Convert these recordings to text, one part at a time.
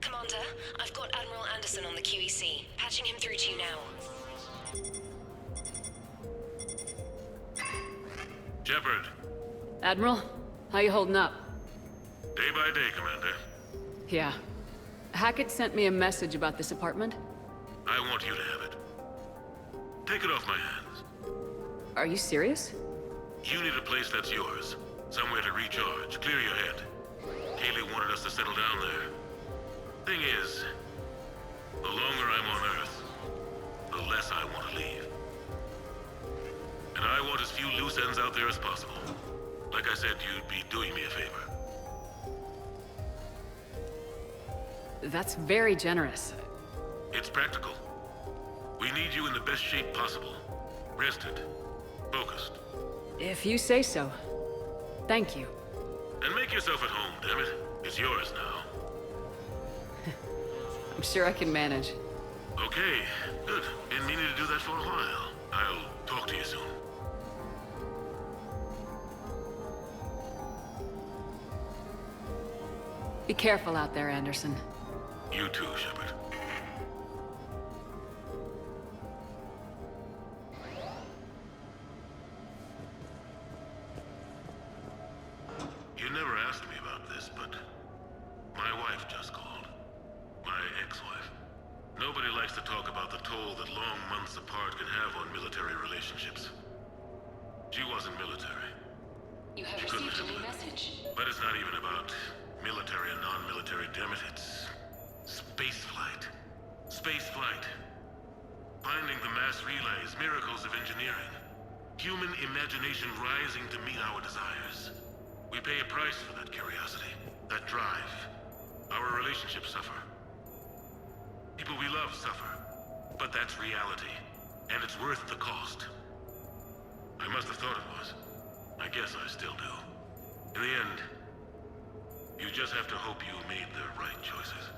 Commander, I've got Admiral Anderson on the QEC. Patching him through to you now. Shepard. Admiral, how you holding up? Day by day, Commander. Yeah. Hackett sent me a message about this apartment. I want you to have it. Take it off my hands. Are you serious? You need a place that's yours. Somewhere to recharge, clear your head. Kaylee wanted us to settle down there. Thing is, the longer I'm on Earth, the less I want to leave. And I want as few loose ends out there as possible. Like I said, you'd be doing me a favor. That's very generous. It's practical. We need you in the best shape possible. Rested. Focused. If you say so. Thank you. And make yourself at home, damn it. It's yours now. I'm sure I can manage. Okay, good. Been meaning to do that for a while. I'll talk to you soon. Be careful out there, Anderson. You too, Shepard. You never asked me about this, but my wife just called. My ex-wife. Nobody likes to talk about the toll that long months apart can have on military relationships. She wasn't military. You have received a new message. But it's not even about military and non-military, damn it. It's spaceflight. Spaceflight. Finding the mass relays, miracles of engineering. Human imagination rising to meet our desires. We pay a price for that curiosity, that drive. Our relationships suffer. People we love suffer. But that's reality. And it's worth the cost. I must have thought it was. I guess I still do. In the end, you just have to hope you made the right choices.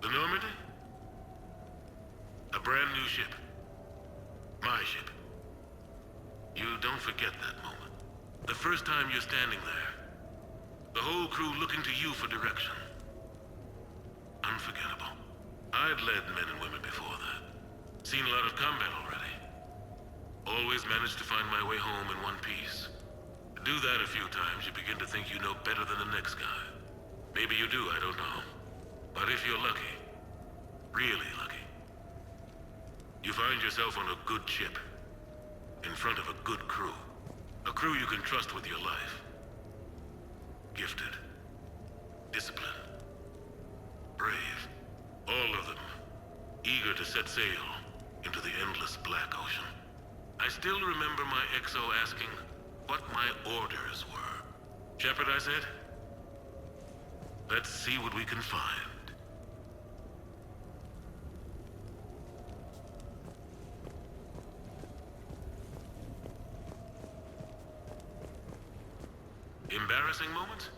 The Normandy? A brand new ship. My ship. You don't forget that moment. The first time you're standing there. The whole crew looking to you for direction. Unforgettable. I'd led men and women before that. Seen a lot of combat already. Always managed to find my way home in one piece. Do that a few times, you begin to think you know better than the next guy. Maybe you do, I don't know. But if you're lucky, really lucky, you find yourself on a good ship, in front of a good crew. A crew you can trust with your life. Gifted. Disciplined. Brave. All of them. Eager to set sail into the endless black ocean. I still remember my XO asking what my orders were. Shepard, I said, let's see what we can find. Embarrassing moments?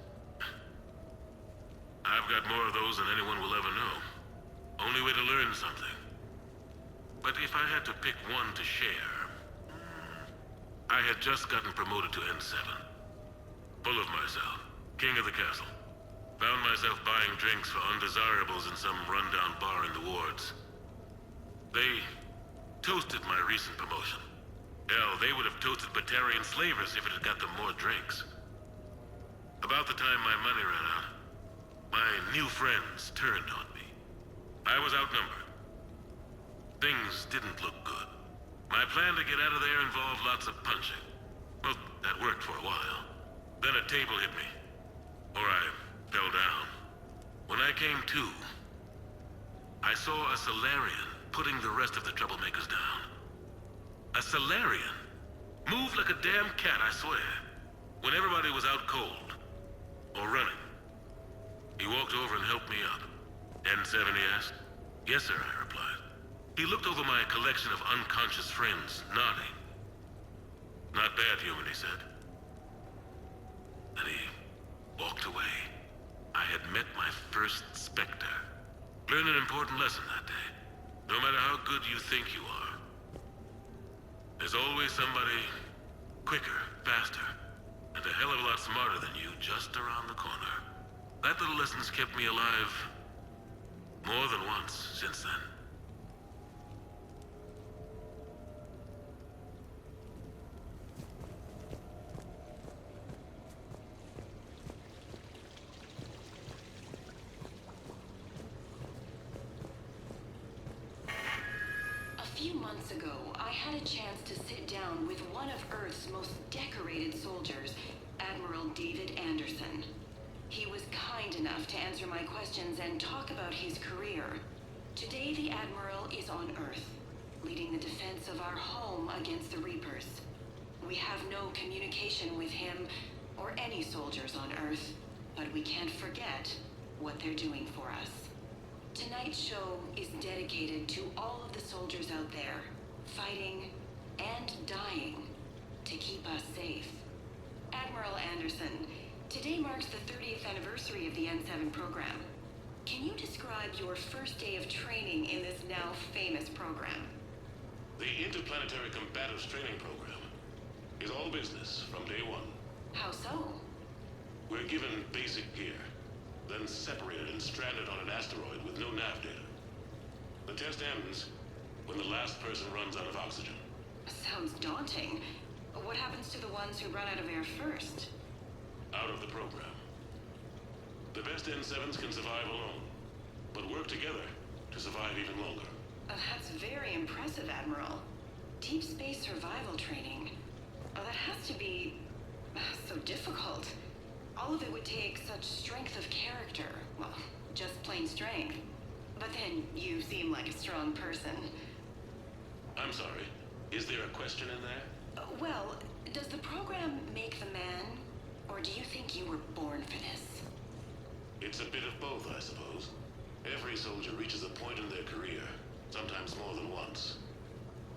I've got more of those than anyone will ever know. Only way to learn something. But if I had to pick one to share, I had just gotten promoted to N7. Full of myself. King of the castle. Found myself buying drinks for undesirables in some rundown bar in the wards. They toasted my recent promotion. Hell, they would have toasted Batarian slavers if it had got them more drinks. About the time my money ran out, my new friends turned on me. I was outnumbered. Things didn't look good. My plan to get out of there involved lots of punching. Well, that worked for a while. Then a table hit me. Or I fell down. When I came to, I saw a Solarian putting the rest of the troublemakers down. A Solarian? Move like a damn cat, I swear. When everybody was out cold. Or running. He walked over and helped me up. N7, he asked. Yes, sir, I replied. He looked over my collection of unconscious friends, nodding. Not bad, human, he said. Then he walked away. I had met my first Spectre. Learned an important lesson that day. No matter how good you think you are, there's always somebody quicker, faster, and a hell of a lot smarter than you just around the corner. That little lesson's kept me alive more than once since then. A few months ago, I had a chance to sit down with one of Earth's most decorated soldiers, Admiral David Anderson. He was kind enough to answer my questions and talk about his career. Today, the Admiral is on Earth, leading the defense of our home against the Reapers. We have no communication with him or any soldiers on Earth, but we can't forget what they're doing for us. Tonight's show is dedicated to all of the soldiers out there, fighting and dying to keep us safe. Admiral Anderson, today marks the 30th anniversary of the N7 program. Can you describe your first day of training in this now famous program? The Interplanetary Combatives Training Program is all business from day one. How so? We're given basic gear, then separated and stranded on an asteroid with no nav data. The test ends when the last person runs out of oxygen. Sounds daunting. What happens to the ones who run out of air first? Out of the program. The best N7s can survive alone, but work together to survive even longer. That's very impressive, Admiral. Deep space survival training. That has to be so difficult. All of it would take such strength of character. Well, just plain strength. But then you seem like a strong person. I'm sorry. Is there a question in there? Well, does the program make the man? Or do you think you were born for this? It's a bit of both, I suppose. Every soldier reaches a point in their career, sometimes more than once,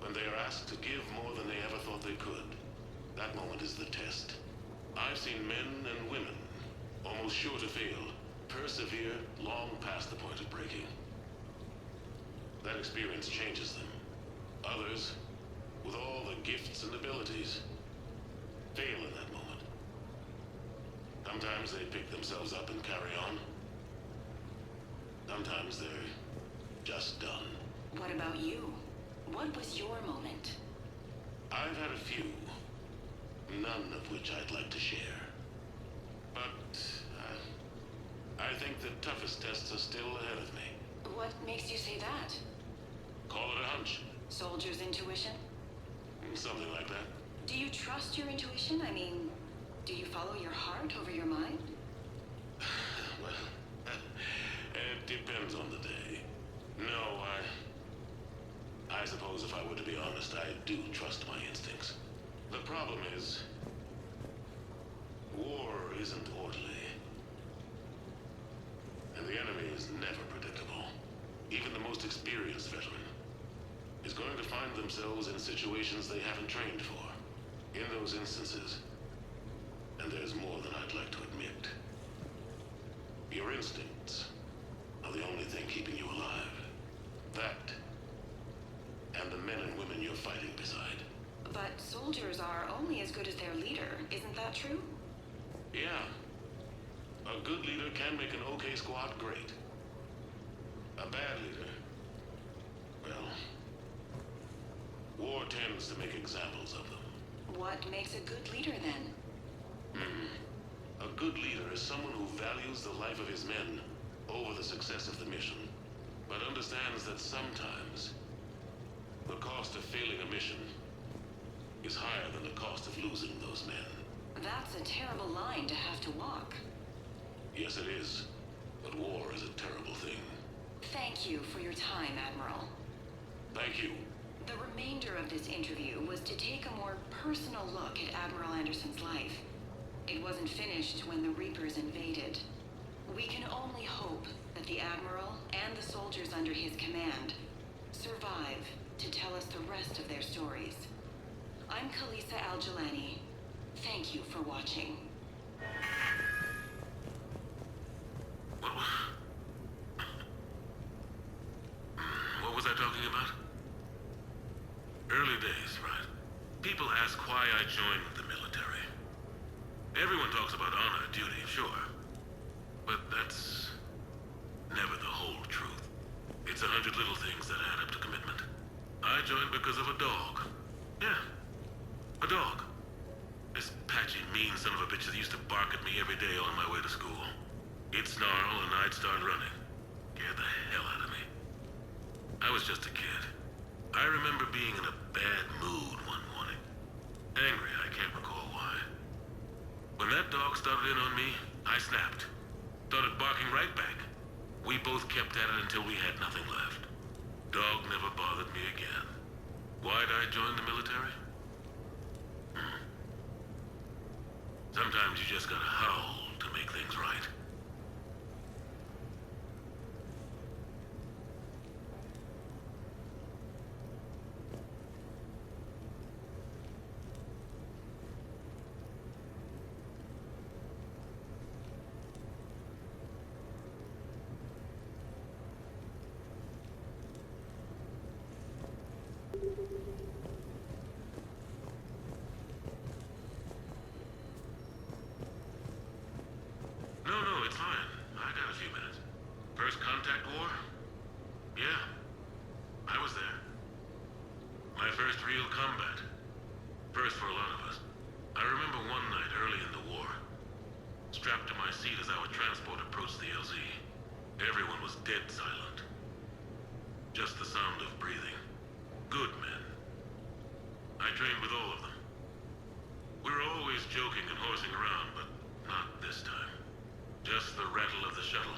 when they are asked to give more than they ever thought they could. That moment is the test. I've seen men and women, almost sure to fail, persevere long past the point of breaking. That experience changes them. Others, with all the gifts and abilities, fail in that moment. Sometimes they pick themselves up and carry on. Sometimes they're just done. What about you? What was your moment? I've had a few, none of which I'd like to share. But I think the toughest tests are still ahead of me. What makes you say that? Call it a hunch. Soldier's intuition? Something like that. Do you trust your intuition? I mean, do you follow your heart over your mind? Well, it depends on the day. No, I suppose if I were to be honest, I do trust my instincts. The problem is, war isn't orderly. And the enemy is never predictable. Even the most experienced veteran is going to find themselves in situations they haven't trained for. In those instances, and there's more than I'd like to admit, your instincts are the only thing keeping you alive. That, and the men and women you're fighting beside. But soldiers are only as good as their leader, isn't that true? Yeah. A good leader can make an okay squad great. A bad leader, well, war tends to make examples of them. What makes a good leader then? A good leader is someone who values the life of his men over the success of the mission, but understands that sometimes the cost of failing a mission is higher than the cost of losing those men. That's a terrible line to have to walk. Yes, it is. But war is a terrible thing. Thank you for your time, Admiral. Thank you. The remainder of this interview was to take a more personal look at Admiral Anderson's life. It wasn't finished when the Reapers invaded. We can only hope that the Admiral and the soldiers under his command survive to tell us the rest of their stories. I'm Khaleesa Al-Jilani. Thank you for watching. What was I talking about? Early days, right? People ask why I joined the military. Everyone talks about honor, duty, sure. But that's never the whole truth. It's 100 little things that add up to commitment. I joined because of a dog. Yeah, a dog. This patchy, mean son of a bitch that used to bark at me every day on my way to school. He'd snarl and I'd start running. Scared the hell out of me. I was just a kid. I remember being in a bad mood one morning. Angry, I can't recall why. When that dog started in on me, I snapped. Started barking right back. We both kept at it until we had nothing left. Dog never bothered me again. Why'd I join the military? Sometimes you just gotta howl to make things right. No, it's fine. I got a few minutes. First contact war? Yeah, I was there. My first real combat. First for a lot of us. I remember one night early in the war. Strapped to my seat as our transport approached the LZ. Everyone was dead silent. Just the sound of breathing. Good men. I trained with all of them. We were always joking and horsing around, but not this time. Just the rattle of the shuttle.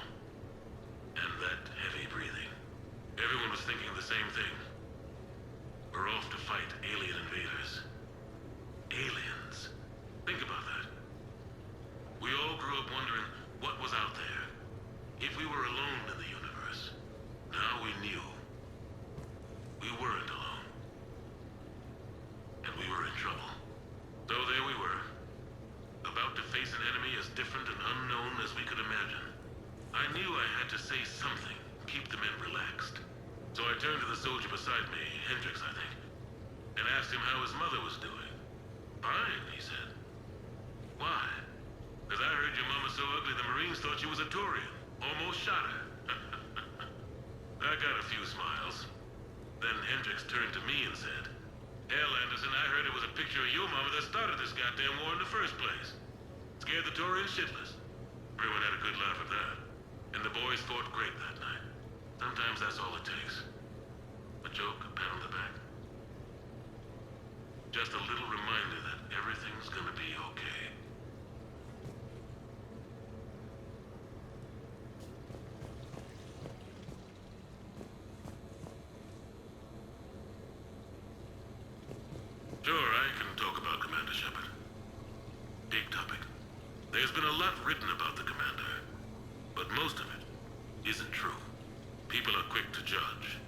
And that heavy breathing. Everyone was thinking the same thing. We're off to fight alien invaders. Aliens. Think about that. We all grew up wondering what was out there. If we were alone in the universe. Now we knew. We weren't alone. And we were in trouble. So there we were. About to face an enemy as different and unknown as we could imagine. I knew I had to say something, keep the men relaxed. So I turned to the soldier beside me, Hendricks, I think, and asked him how his mother was doing. Fine, he said. Why? Because I heard your mama so ugly the Marines thought she was a Turian. Almost shot her. I got a few smiles. Then Hendricks turned to me and said, "Hell, Anderson, I heard it was a picture of your mama that started this goddamn war in the first place. Scared the Taurians shitless." Everyone had a good laugh at that. And the boys fought great that night. Sometimes that's all it takes. A joke, a pat on the back. Just a little reminder that everything's gonna be okay. Sure, I can talk about Commander Shepard. Big topic. There's been a lot written about the Commander, but most of it isn't true. People are quick to judge.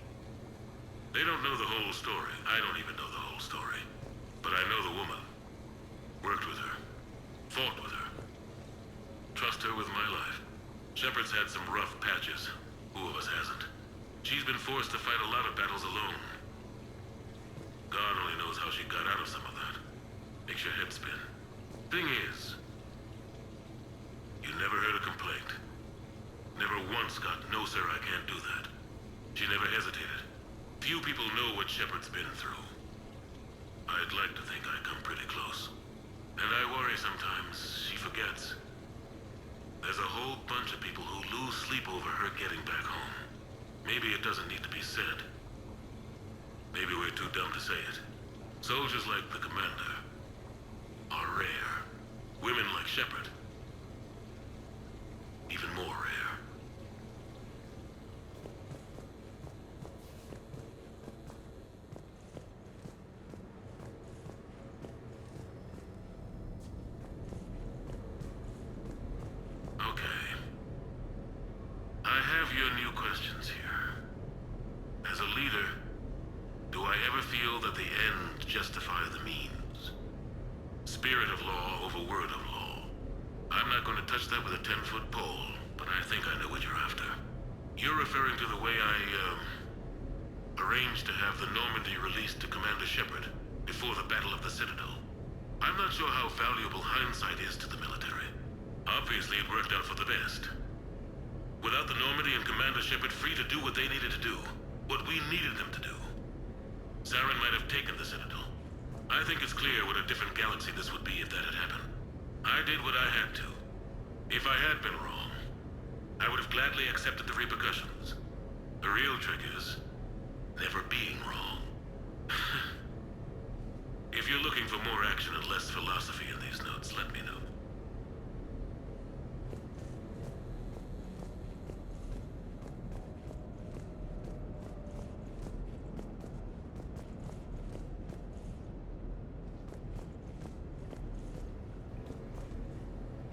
They don't know the whole story. I don't even know the whole story. But I know the woman. Worked with her. Fought with her. Trust her with my life. Shepard's had some rough patches. Who of us hasn't? She's been forced to fight a lot of battles alone. God only knows how she got out of some of that. Makes your head spin. Thing is, you never heard a complaint. Never once got, "No, sir, I can't do that." She never hesitated. Few people know what Shepard's been through. I'd like to think I come pretty close. And I worry sometimes she forgets. There's a whole bunch of people who lose sleep over her getting back home. Maybe it doesn't need to be said. Maybe we're too dumb to say it. Soldiers like the Commander are rare. Women like Shepard, even more rare. feel that the end justify the means. Spirit of law over word of law. I'm not going to touch that with a 10-foot pole, but I think I know what you're after. You're referring to the way I, arranged to have the Normandy released to Commander Shepard before the Battle of the Citadel. I'm not sure how valuable hindsight is to the military. Obviously, it worked out for the best. Without the Normandy and Commander Shepard free to do what they needed to do, what we needed them to do, Saren might have taken the Citadel. I think it's clear what a different galaxy this would be if that had happened. I did what I had to. If I had been wrong, I would have gladly accepted the repercussions. The real trick is never being wrong. If you're looking for more action and less philosophy in these notes, let me know.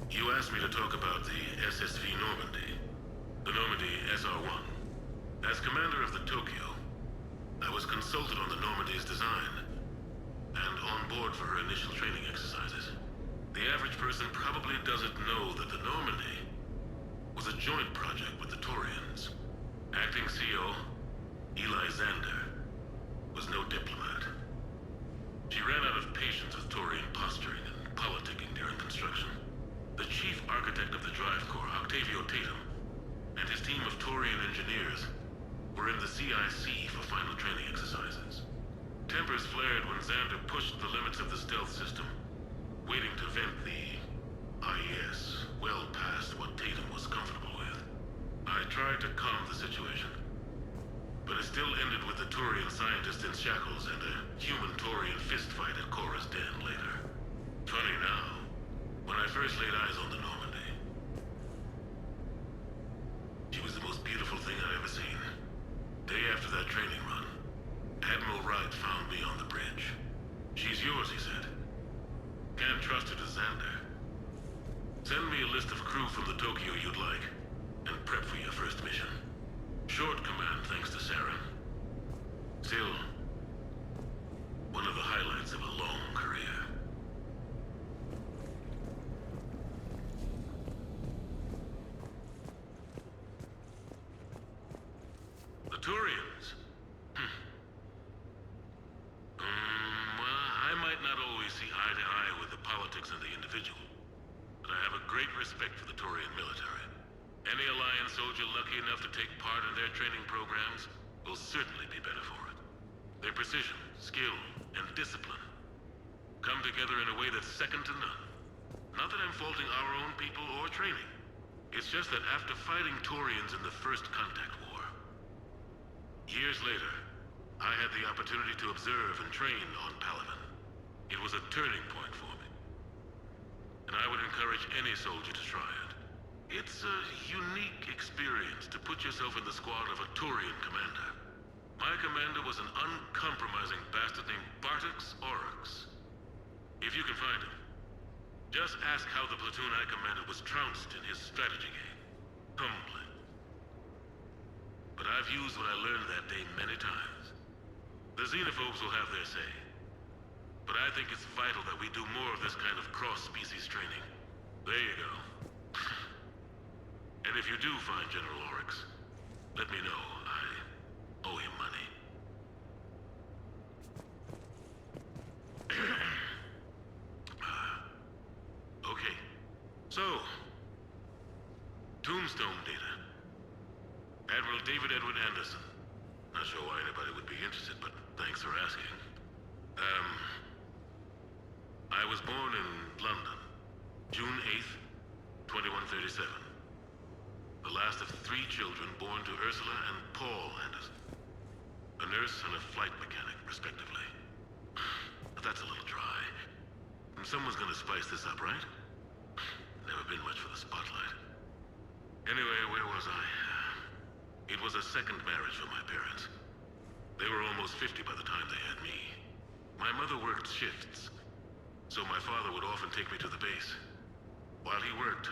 You asked me to talk about the SSV Normandy, the Normandy SR-1. As commander of the Tokyo, I was consulted on the Normandy's design, and on board for her initial training exercises. The average person probably doesn't know that the Normandy was a joint project with the Taurians. Acting CO, Eli Xander, was no diplomat. She ran out of patience with Taurian posturing and politicking during construction. The chief architect of the Drive Corps, Octavio Tatum, and his team of Taurian engineers were in the CIC for final training exercises. Tempers flared when Xander pushed the limits of the stealth system, waiting to vent the IES well past what Tatum was comfortable with. I tried to calm the situation, but it still ended with the Taurian scientist in shackles and a human-Taurian fistfight at Korra's den later. Funny now, when I first laid eyes on the Normandy, she was the most beautiful thing I'd ever seen. Day after that training run, Admiral Wright found me on the bridge. She's yours, he said. Can't trust her to Xander. Send me a list of crew from the Tokyo you'd like, and prep for your first mission. Short command thanks to Saren. Still, one of the highlights of a long career. The Turians? Well, I might not always see eye to eye with the politics and the individual, but I have a great respect for the Turian military. Any Alliance soldier lucky enough to take part in their training programs will certainly be better for it. Their precision, skill, and discipline come together in a way that's second to none. Not that I'm faulting our own people or training. It's just that after fighting Taurians in the First Contact War, years later, I had the opportunity to observe and train on Palaven. It was a turning point for me. And I would encourage any soldier to try it. It's a unique experience to put yourself in the squad of a Taurian commander. My commander was an uncompromising bastard named Bartix Oryx. If you can find him, just ask how the platoon I commanded was trounced in his strategy game. Humbling. But I've used what I learned that day many times. The xenophobes will have their say. But I think it's vital that we do more of this kind of cross-species training. There you go. And if you do find General Oryx, let me know. I owe him money. Okay. So, Tombstone data. Admiral David Edward Anderson. Not sure why anybody would be interested, but thanks for asking. I was born in London, June 8th, 2137. The last of 3 children born to Ursula and Paul Anderson. A nurse and a flight mechanic, respectively. But that's a little dry. And someone's gonna spice this up, right? Never been much for the spotlight. Anyway, where was I? It was a second marriage for my parents. They were almost 50 by the time they had me. My mother worked shifts, so my father would often take me to the base. While he worked,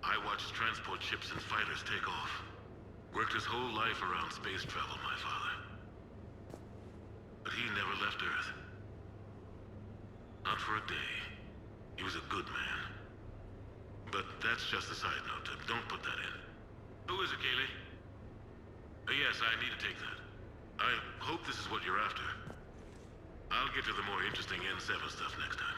I watched transport ships and fighters take off. Worked his whole life around space travel, my father. But he never left Earth. Not for a day. He was a good man. But that's just a side note. Don't put that in. Who is it, Kaylee? Yes, I need to take that. I hope this is what you're after. I'll get to the more interesting N7 stuff next time.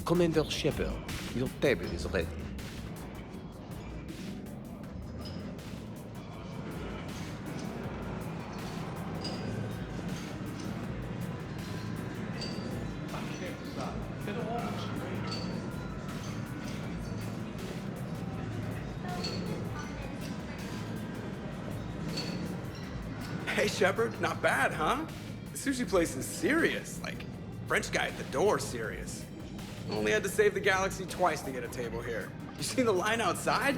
Commander Shepard, your table is ready. Hey, Shepard, not bad, huh? The sushi place is serious. Like, French guy at the door serious. Only had to save the galaxy twice to get a table here. You seen the line outside?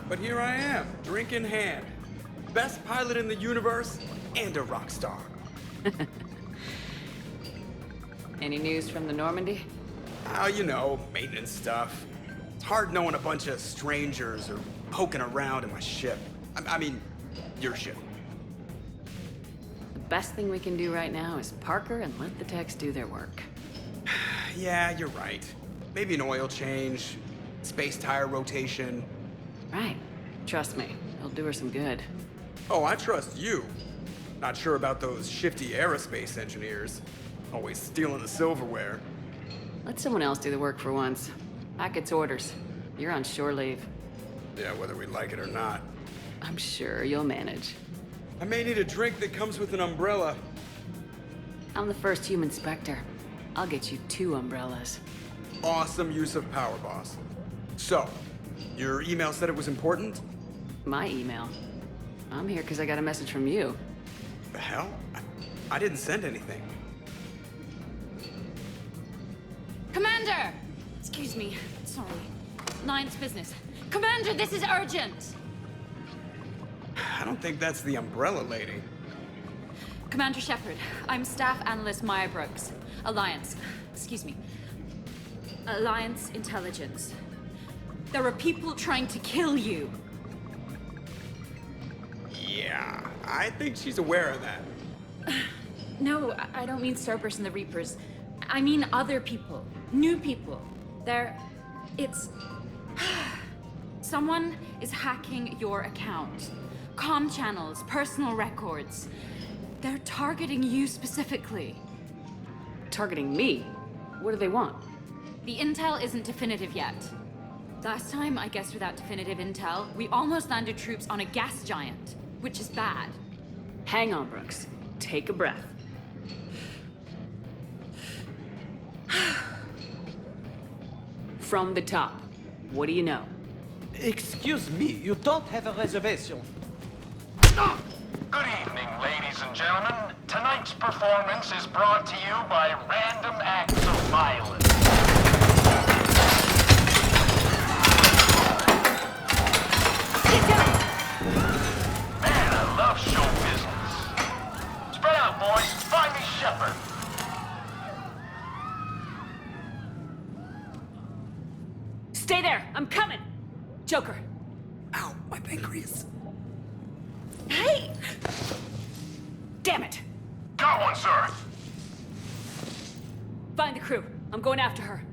But here I am, drink in hand. Best pilot in the universe and a rock star. Any news from the Normandy? Oh, you know, maintenance stuff. It's hard knowing a bunch of strangers or poking around in my ship. I mean, your ship. The best thing we can do right now is Parker and let the techs do their work. Yeah, you're right. Maybe an oil change, space tire rotation. Right. Trust me, it'll do her some good. Oh, I trust you. Not sure about those shifty aerospace engineers. Always stealing the silverware. Let someone else do the work for once. Hackett's orders. You're on shore leave. Yeah, whether we like it or not. I'm sure you'll manage. I may need a drink that comes with an umbrella. I'm the first human Spectre. I'll get you 2 umbrellas. Awesome use of power, boss. So, your email said it was important? My email. I'm here because I got a message from you. The hell? I didn't send anything. Commander! Excuse me. Sorry. Line's business. Commander, this is urgent! I don't think that's the umbrella lady. Commander Shepard, I'm Staff Analyst Maya Brooks. Alliance. Excuse me. Alliance Intelligence. There are people trying to kill you. Yeah, I think she's aware of that. No, I don't mean Cerberus and the Reapers. I mean other people. New people. It's... Someone is hacking your account. Comm channels, personal records. They're targeting you specifically. Targeting me? What do they want? The intel isn't definitive yet. Last time, I guess without definitive intel, we almost landed troops on a gas giant, which is bad. Hang on, Brooks. Take a breath. From the top, what do you know? Excuse me, you don't have a reservation. Good evening, ladies and gentlemen. Tonight's performance is brought to you by random acts of violence. Man, I love show business. Spread out, boys. Find me Shepard. Stay there! I'm coming! Joker! Ow, my pancreas. Hey! Damn it! Got one, sir. Find the crew. I'm going after her.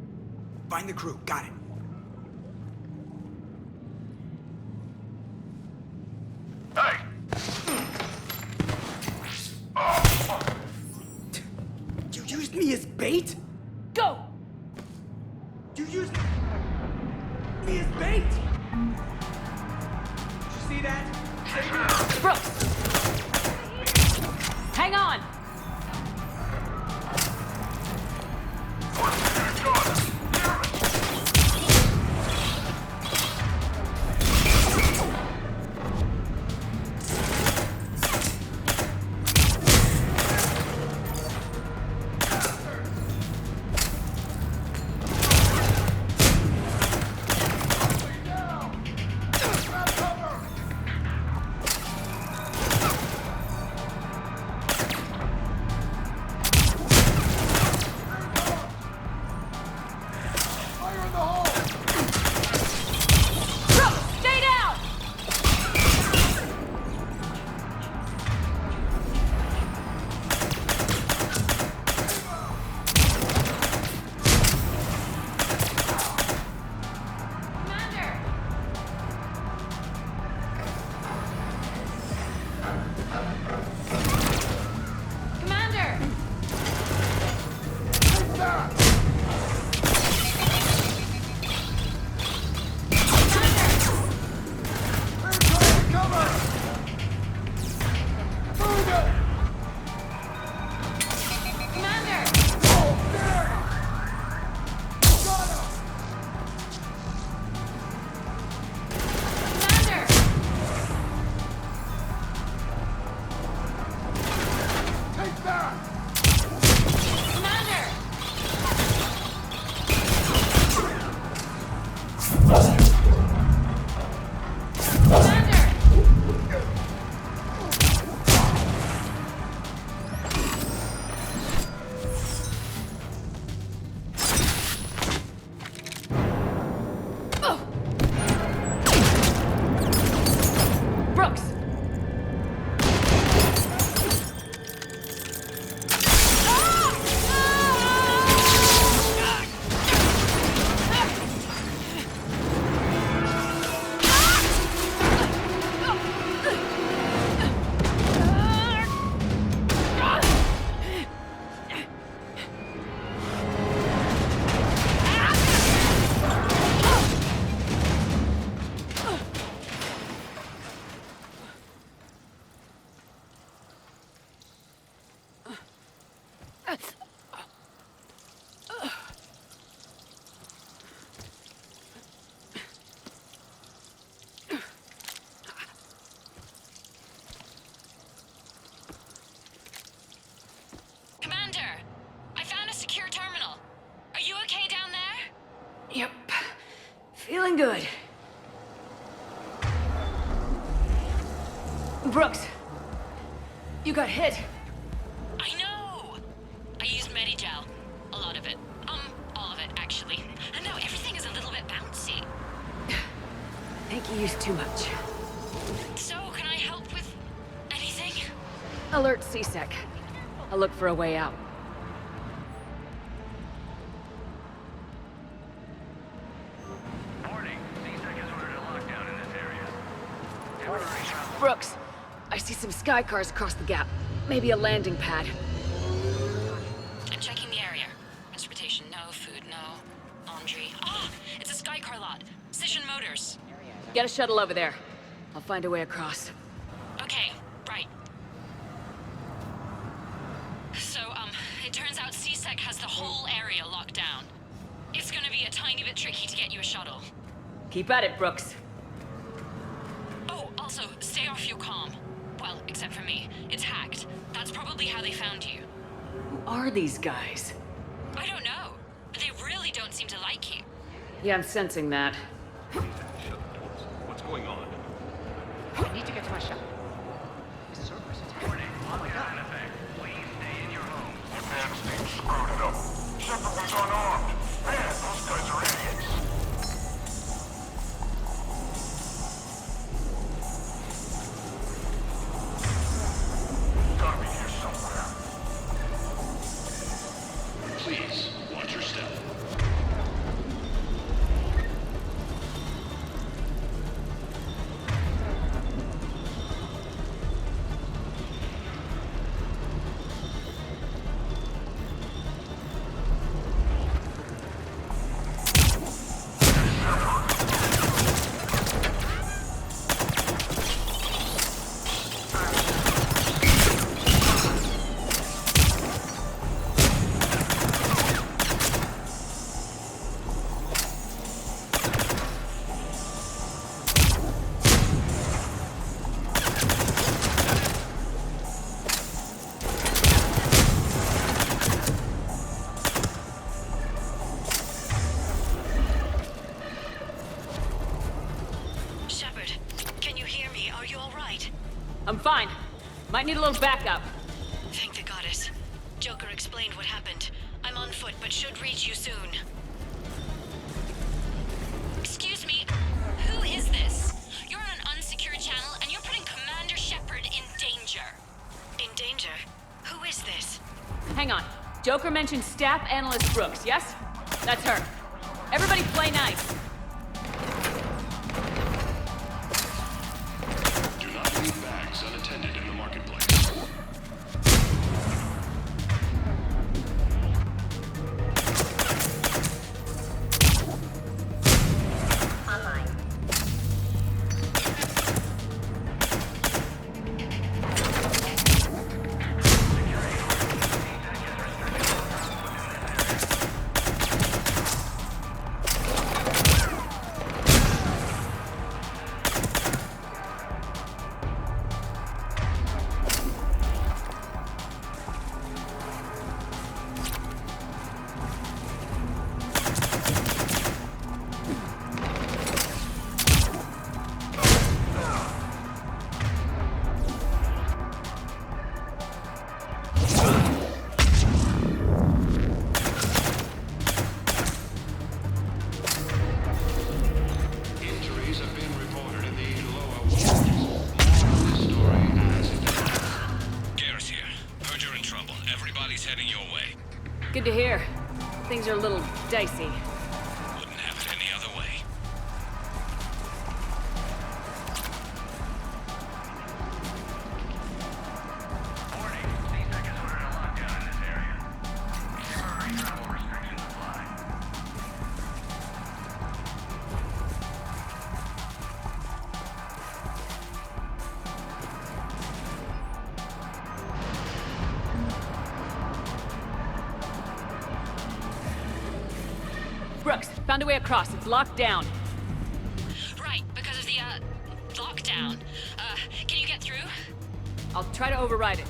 Find the crew. Got it. Hey. You used me as bait? Go! You used me as bait? Did you see that? Brooks! Hang on! Yep. Feeling good. Brooks, you got hit. I know! I used Medigel. A lot of it. All of it, actually. And now everything is a little bit bouncy. I think you used too much. So, can I help with anything? Alert C-Sec. I'll look for a way out. Warning, C-Sec has ordered a lockdown in this area. Temporary travel. Brooks, I see some sky cars across the gap. Maybe a landing pad. I'm checking the area. Transportation, no. Food, no. Laundry. Ah! It's a Skycar lot. Cision Motors. Get a shuttle over there. I'll find a way across. Okay, right. So, it turns out C-Sec has the whole area locked down. It's gonna be a tiny bit tricky to get you a shuttle. Keep at it, Brooks. Oh, also, stay off your comm. Well, except for me. It's hacked. That's probably exactly how they found you. Who are these guys? I don't know. They really don't seem to like you. Yeah, I'm sensing that. What's going on? I need to get to my shop. This server's attacked. Warning, lockdown in effect. Please stay in your home. That man's name screwed it up. Shepard was unarmed. Man, those guys are idiots. Gotta be here somewhere. Please, watch your step. Shepard, can you hear me? Are you all right? I'm fine. Might need a little backup. Thank the goddess. Joker explained what happened. I'm on foot, but should reach you soon. Excuse me, who is this? You're on an unsecured channel, and you're putting Commander Shepard in danger. In danger? Who is this? Hang on. Joker mentioned Staff Analyst Brooks, yes? That's her. Everybody play nice. Do not leave bags unattended in the marketplace. Injuries have been reported in the lower wards. More of this story as it develops. Garrus here. Heard you're in trouble. Everybody's heading your way. Good to hear. Things are a little dicey. Wouldn't have it any other way. Warning, C-Sec has ordered a lockdown in this area. Temporary travel restrictions apply. Brooks, found a way across. It's locked down. Right, because of the, lockdown. Can you get through? I'll try to override it.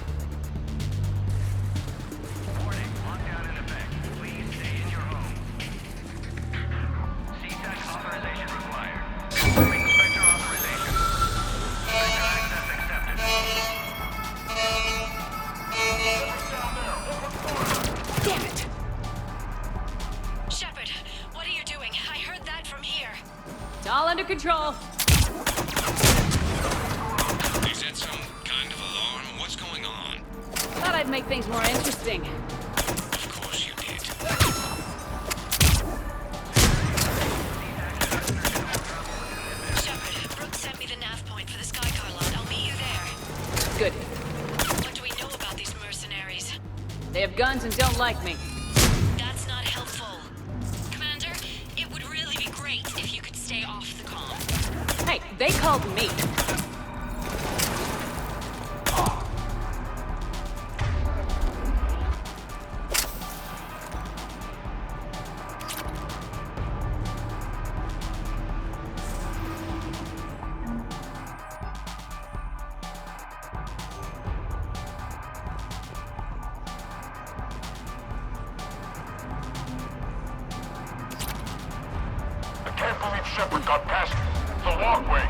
Warning, lockdown in effect. Please stay in your home. C-Sec authorization required. Confirming Spectre authorization. Spectre access accepted. Damn it! Shepard, what are you doing? I heard that from here. It's all under control. Is that some kind of alarm? What's going on? Thought I'd make things more interesting. Of course you did. Shepard, Brooks sent me the nav point for the Skycar lot. I'll meet you there. Good. What do we know about these mercenaries? They have guns and don't like me. That's not helpful. Commander, it would really be great if you could stay off the comm. Hey, they called me. Shepard got past the walkway.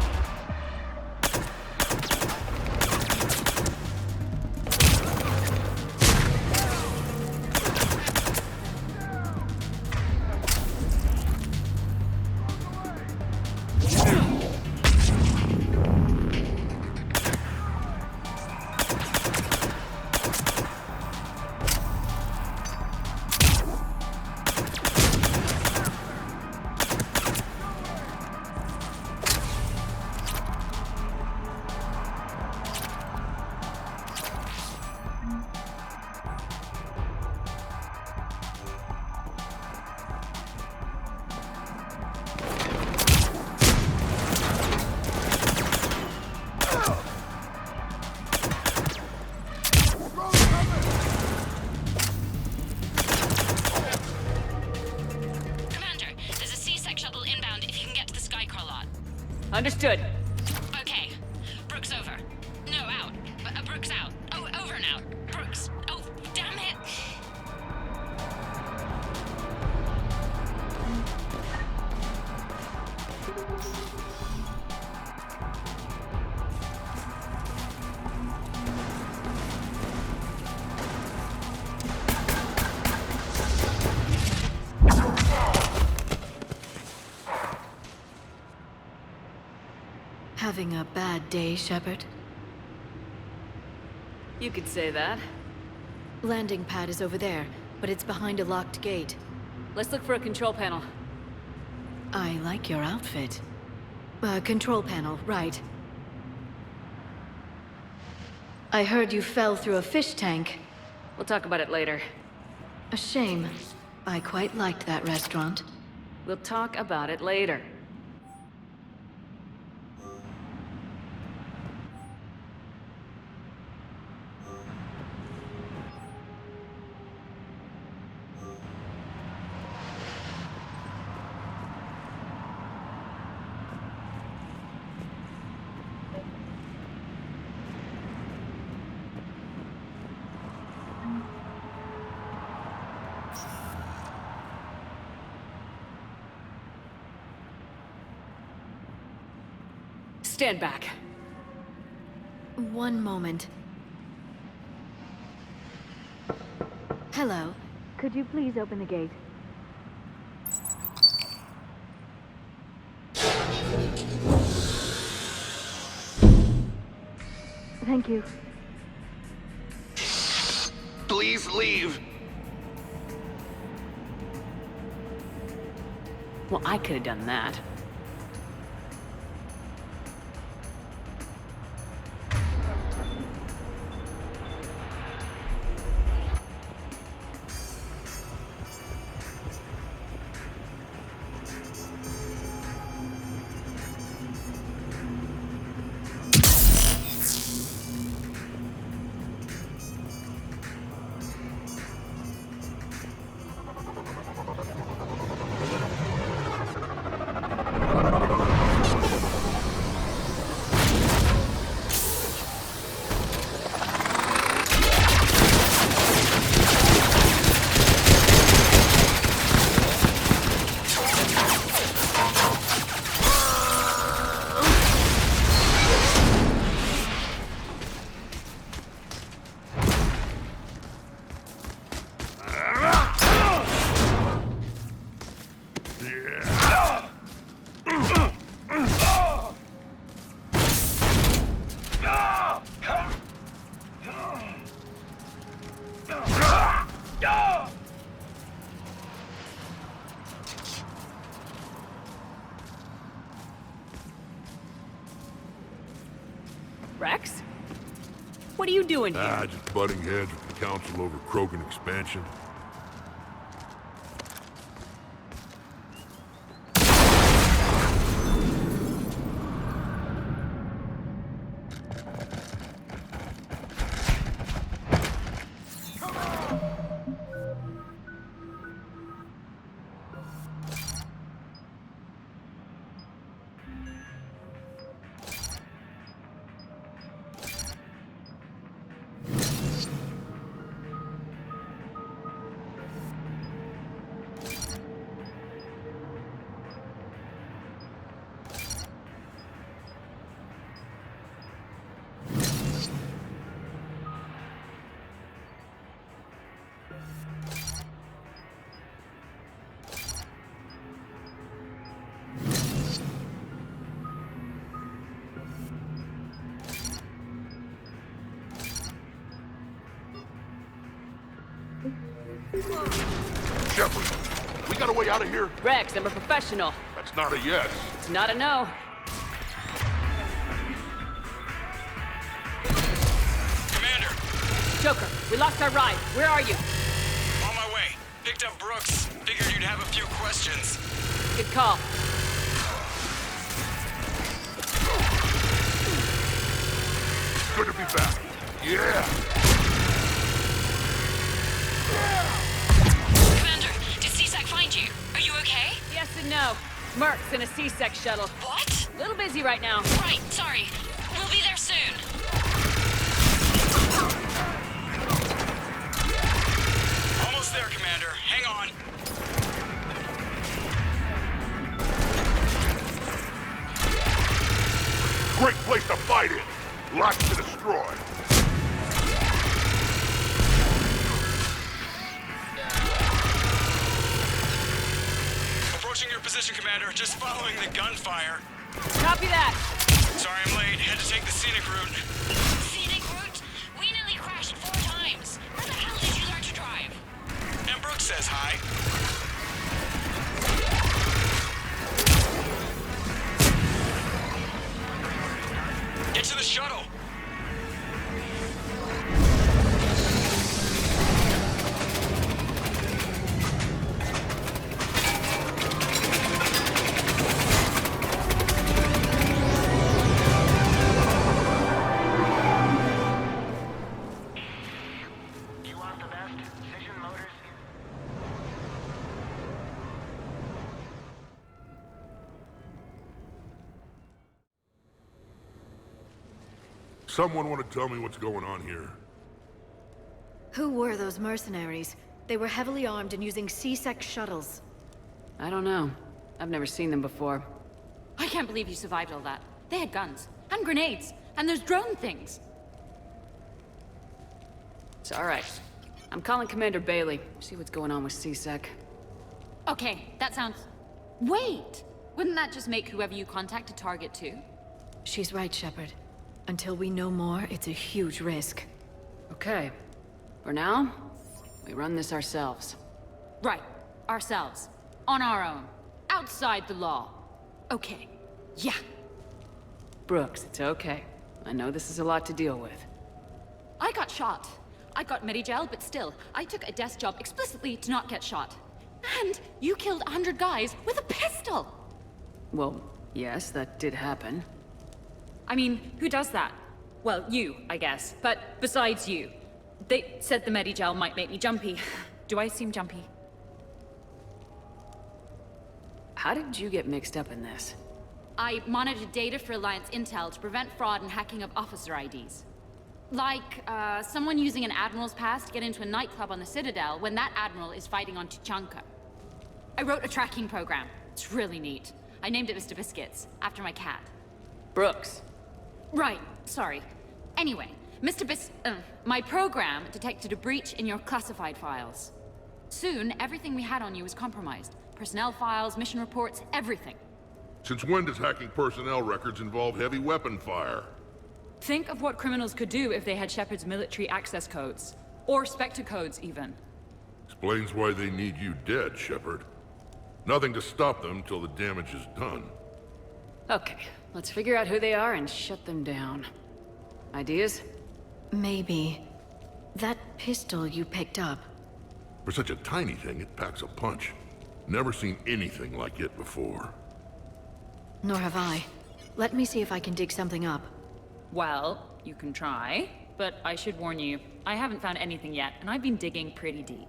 Commander, there's a C-Sec shuttle inbound if you can get to the Skycar lot. Understood. Okay. Brooks over. No, out. Brooks out. Oh, over and out. Brooks. Oh, damn it. Having a bad day, Shepard? You could say that. Landing pad is over there, but it's behind a locked gate. Let's look for a control panel. I like your outfit. Control panel, right. I heard you fell through a fish tank. We'll talk about it later. A shame. I quite liked that restaurant. We'll talk about it later. Stand back. One moment. Hello. Could you please open the gate? Thank you. Please leave. Well, I could have done that. Rex? What are you doing here? Just butting heads with the council over Krogan expansion. Shepard, we got a way out of here? Rex, I'm a professional. That's not a yes. It's not a no. Commander, Joker, we lost our ride. Where are you? on my way. Picked up Brooks. Figured you'd have a few questions. Good call. Good to be back. Yeah! Commander, did CSAC find you? Are you okay? Yes and no. Merc's in a C-Sec shuttle. What? Little busy right now. Right, sorry. We'll be there soon. Almost there, Commander. Hang on. Great place to fight in. Lots to destroy. Approaching your position, Commander. Just following the gunfire. Copy that. Sorry I'm late. Had to take the scenic route. Scenic route? We nearly crashed 4 times. Where the hell did you learn to drive? And Brooks says hi. Get to the shuttle. You want the best? Vision Motors. Someone want to tell me what's going on here? Who were those mercenaries? They were heavily armed and using C-Sec shuttles. I don't know. I've never seen them before. I can't believe you survived all that. They had guns, and grenades, and those drone things. It's all right. I'm calling Commander Bailey. See what's going on with C-Sec. Okay, that sounds... Wait! Wouldn't that just make whoever you contact a target too? She's right, Shepard. Until we know more, it's a huge risk. Okay. For now, we run this ourselves. Right. Ourselves. On our own. Outside the law. Okay. Yeah. Brooks, it's okay. I know this is a lot to deal with. I got shot. I got Medi-gel, but still, I took a desk job explicitly to not get shot. And you killed 100 guys with a pistol! Well, yes, that did happen. I mean, who does that? Well, you, I guess. But besides you. They said the Medi-gel might make me jumpy. Do I seem jumpy? How did you get mixed up in this? I monitored data for Alliance intel to prevent fraud and hacking of officer IDs. Like, someone using an Admiral's pass to get into a nightclub on the Citadel when that Admiral is fighting on Tuchanka. I wrote a tracking program. It's really neat. I named it Mr. Biscuits, after my cat. Brooks. Right, sorry. Anyway, my program detected a breach in your classified files. Soon, everything we had on you was compromised. Personnel files, mission reports, everything. Since when does hacking personnel records involve heavy weapon fire? Think of what criminals could do if they had Shepard's military access codes. Or Spectre codes, even. Explains why they need you dead, Shepard. Nothing to stop them till the damage is done. Okay, let's figure out who they are and shut them down. Ideas? Maybe. That pistol you picked up. For such a tiny thing, it packs a punch. Never seen anything like it before. Nor have I. Let me see if I can dig something up. Well, you can try, but I should warn you, I haven't found anything yet, and I've been digging pretty deep.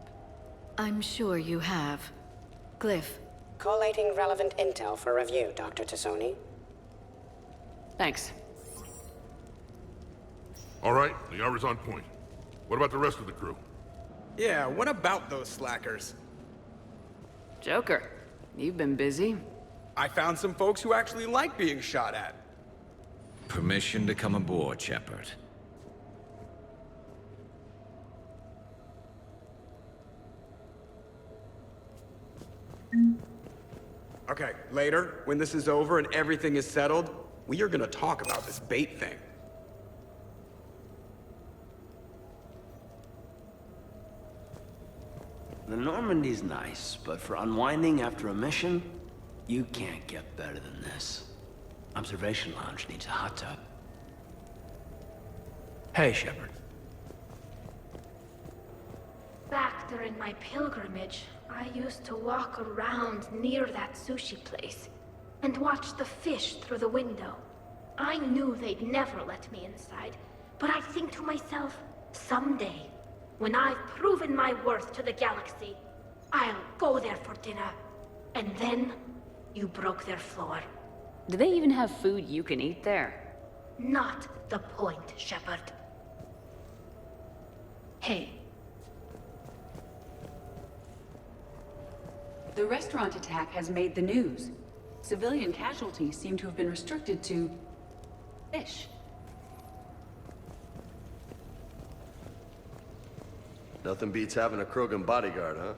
I'm sure you have. Glyph. Collating relevant intel for review, Dr. Tassoni. Thanks. All right, the hour's on point. What about the rest of the crew? Yeah, what about those slackers? Joker, you've been busy. I found some folks who actually like being shot at. Permission to come aboard, Shepard. Okay, later, when this is over and everything is settled, we are gonna talk about this bait thing. the Normandy's nice, but for unwinding after a mission, you can't get better than this. Observation Lounge needs a hot tub. Hey, Shepard. Back during my pilgrimage, I used to walk around near that sushi place and watch the fish through the window. I knew they'd never let me inside, but I think to myself, someday, when I've proven my worth to the galaxy, I'll go there for dinner. And then, you broke their floor. Do they even have food you can eat there? Not the point, Shepard. Hey. The restaurant attack has made the news. Civilian casualties seem to have been restricted to fish. Nothing beats having a Krogan bodyguard, huh?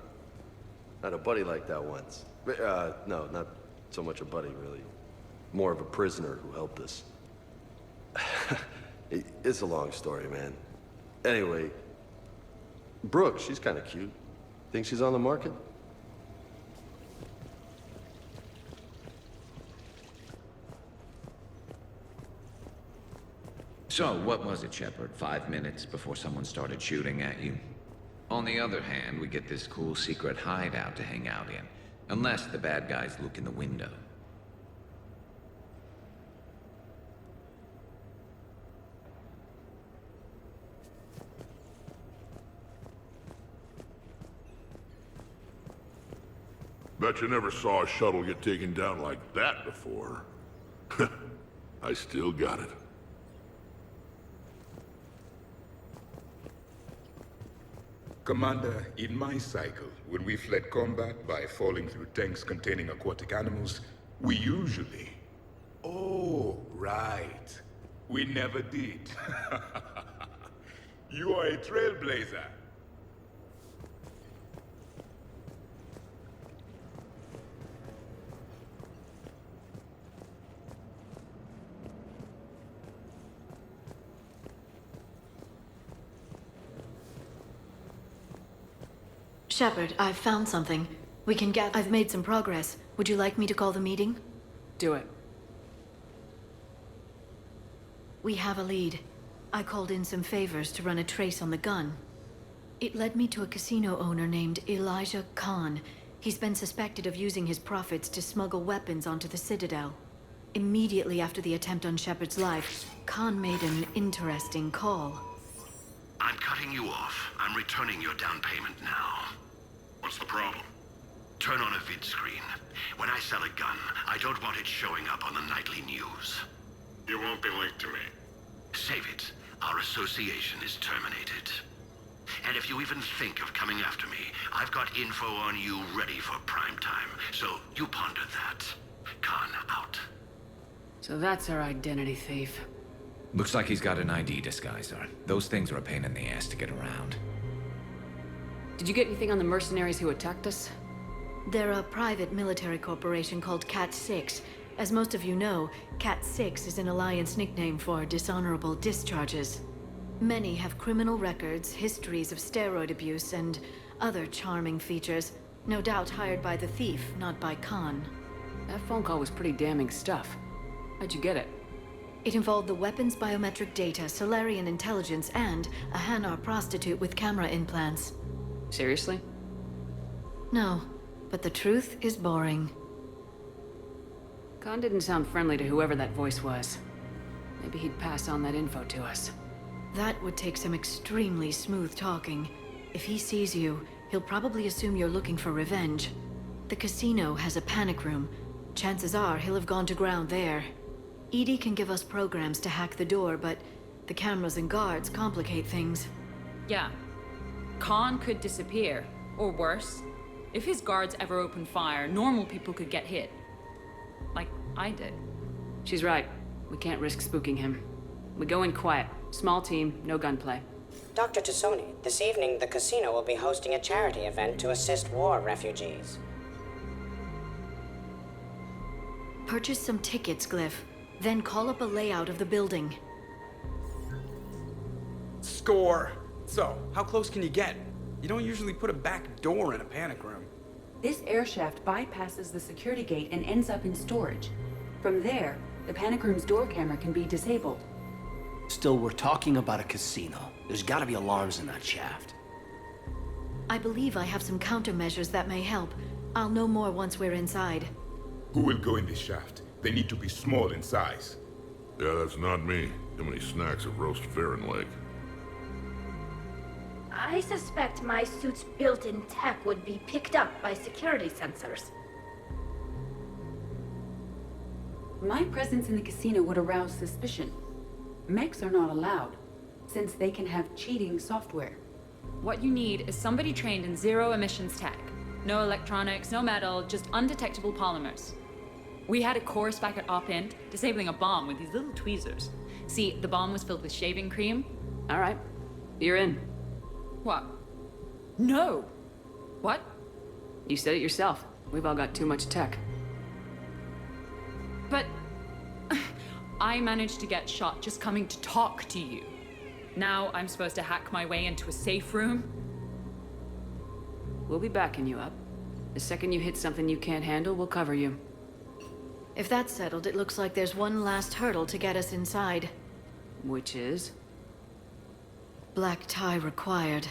Had a buddy like that once. No, not so much a buddy, really. More of a prisoner who helped us. It's a long story, man. Anyway, Brooke, she's kind of cute. Think she's on the market? So, what was it, Shepard? 5 minutes before someone started shooting at you? On the other hand, we get this cool secret hideout to hang out in. Unless the bad guys look in the window. Bet you never saw a shuttle get taken down like that before. I still got it. Commander, in my cycle, when we fled combat by falling through tanks containing aquatic animals, we usually... Oh, right. We never did. You are a trailblazer. Shepard, I've found something. We can get... I've made some progress. Would you like me to call the meeting? Do it. We have a lead. I called in some favors to run a trace on the gun. It led me to a casino owner named Elijah Khan. He's been suspected of using his profits to smuggle weapons onto the Citadel. Immediately after the attempt on Shepard's life, Khan made an interesting call. I'm cutting you off. I'm returning your down payment now. What's the problem? Turn on a vid screen. When I sell a gun, I don't want it showing up on the nightly news. You won't be linked to me. Save it. Our association is terminated. And if you even think of coming after me, I've got info on you ready for prime time. So you ponder that. Khan out. So that's our identity thief. Looks like he's got an ID disguiser. Those things are a pain in the ass to get around. Did you get anything on the mercenaries who attacked us? They're a private military corporation called Cat-6. As most of you know, Cat-6 is an Alliance nickname for dishonorable discharges. Many have criminal records, histories of steroid abuse, and other charming features. No doubt hired by the thief, not by Khan. That phone call was pretty damning stuff. How'd you get it? It involved the weapons biometric data, Solarian intelligence, and a Hanar prostitute with camera implants. Seriously? No, but the truth is boring. Khan didn't sound friendly to whoever that voice was. Maybe he'd pass on that info to us. That would take some extremely smooth talking. If he sees you, he'll probably assume you're looking for revenge. The casino has a panic room. Chances are he'll have gone to ground there. EDI can give us programs to hack the door, but the cameras and guards complicate things. Yeah. Khan could disappear. Or worse, if his guards ever open fire, normal people could get hit. Like I did. She's right. We can't risk spooking him. We go in quiet. Small team, no gunplay. Dr. Tassoni, this evening the casino will be hosting a charity event to assist war refugees. Purchase some tickets, Glyph. Then call up a layout of the building. Score! So, how close can you get? You don't usually put a back door in a panic room. This air shaft bypasses the security gate and ends up in storage. From there, the panic room's door camera can be disabled. Still, we're talking about a casino. There's gotta be alarms in that shaft. I believe I have some countermeasures that may help. I'll know more once we're inside. Who will go in this shaft? They need to be small in size. Yeah, that's not me. Too many snacks of roast Farron leg. I suspect my suit's built-in tech would be picked up by security sensors. My presence in the casino would arouse suspicion. Mechs are not allowed, since they can have cheating software. What you need is somebody trained in zero emissions tech. No electronics, no metal, just undetectable polymers. We had a course back at Op-Int, disabling a bomb with these little tweezers. See, the bomb was filled with shaving cream. All right, you're in. What? No! What? You said it yourself. We've all got too much tech. But I managed to get shot just coming to talk to you. Now I'm supposed to hack my way into a safe room? We'll be backing you up. The second you hit something you can't handle, we'll cover you. If that's settled, it looks like there's one last hurdle to get us inside. Which is? Black tie required.